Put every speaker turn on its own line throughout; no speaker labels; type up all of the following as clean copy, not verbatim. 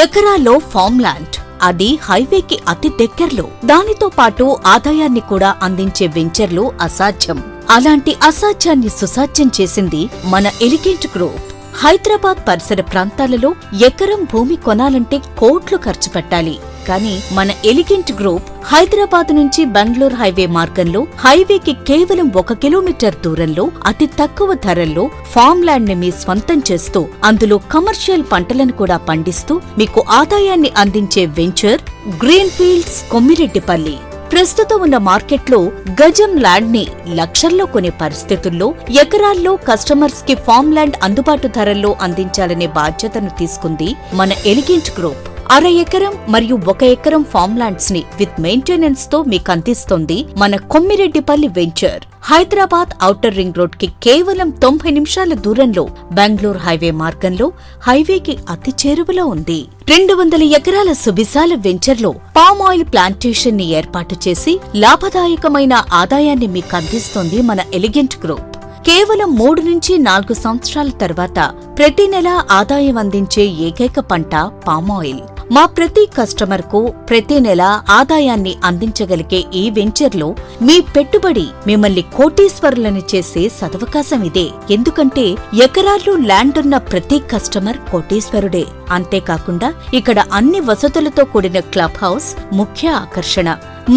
ఎకరాల్లో farm land, అది హైవేకి అతి దగ్గర్లో. దానితో పాటు ఆదాయాన్ని కూడా అందించే వెంచర్లు అసాధ్యం. అలాంటి అసాధ్యాన్ని సుసాధ్యం చేసింది మన ఎలిగెంట్ గ్రూప్. హైదరాబాద్ పరిసర ప్రాంతాలలో ఎకరం భూమి కొనాలంటే కోట్లు ఖర్చు పెట్టాలి. కానీ మన ఎలిగెంట్ గ్రూప్ హైదరాబాద్ నుంచి బెంగళూరు హైవే మార్గంలో హైవేకి కేవలం 1 కిలోమీటర్ దూరంలో అతి తక్కువ ధరల్లో ఫామ్ ల్యాండ్ ని మీ స్వంతం చేస్తూ అందులో కమర్షియల్ పంటలను కూడా పండిస్తూ మీకు ఆదాయాన్ని అందించే వెంచర్ గ్రీన్ ఫీల్డ్స్ కొమ్మిరెడ్డిపల్లి. ప్రస్తుతం ఉన్న మార్కెట్లో గజం ల్యాండ్ ని లక్షల్లో కొనే పరిస్థితుల్లో ఎకరాల్లో కస్టమర్స్ కి ఫామ్ ల్యాండ్ అందుబాటు ధరల్లో అందించాలనే బాధ్యతను తీసుకుంది మన ఎలిగెంట్ గ్రూప్. 1/2 ఎకరం మరియు 1 ఎకరం ఫామ్ ల్యాండ్స్ ని విత్ మెయింటెనెన్స్ తో మీకు అందిస్తోంది మన Kommireddipalli venture. Hyderabad outer ring road కి కేవలం 90 నిమిషాల దూరంలో బెంగళూరు హైవే మార్గంలో హైవేకి అతి చేరువలో ఉంది. 200 ఎకరాల సువిశాల వెంచర్లో పామ్ ఆయిల్ ప్లాంటేషన్ ని ఏర్పాటు చేసి లాభదాయకమైన ఆదాయాన్ని మీకు అందిస్తోంది మన ఎలిగెంట్ గ్రూప్. కేవలం 3 నుంచి 4 సంవత్సరాల తర్వాత ప్రతి నెల ఆదాయం అందించే ఏకైక పంట పామాయిల్. మా ప్రతి కస్టమర్ కు ప్రతి నెల ఆదాయాన్ని అందించగలిగే ఈ వెంచర్లో మీ పెట్టుబడి మిమ్మల్ని కోటీశ్వరులను చేసే సదవకాశం ఇదే. ఎందుకంటే ఎకరాల్లో ల్యాండ్ ఉన్న ప్రతి కస్టమర్ కోటీశ్వరుడే. అంతేకాకుండా ఇక్కడ అన్ని వసతులతో కూడిన క్లబ్ హౌస్ ముఖ్య ఆకర్షణ.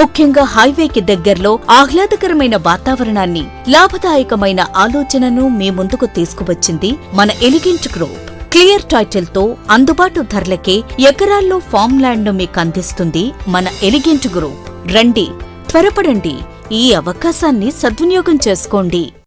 ముఖ్యంగా హైవేకి దగ్గర్లో ఆహ్లాదకరమైన వాతావరణాన్ని, లాభదాయకమైన ఆలోచనను మీ ముందుకు తీసుకువచ్చింది మన ఎలిగెంట్ గ్రూప్. క్లియర్ టైటిల్ తో అందుబాటు ధరలకే ఎకరాల్లో ఫామ్ ల్యాండ్ ను మీకు అందిస్తుంది మన ఎలిగెంట్ గ్రూప్. రండి, త్వరపడండి, ఈ అవకాశాన్ని సద్వినియోగం చేసుకోండి.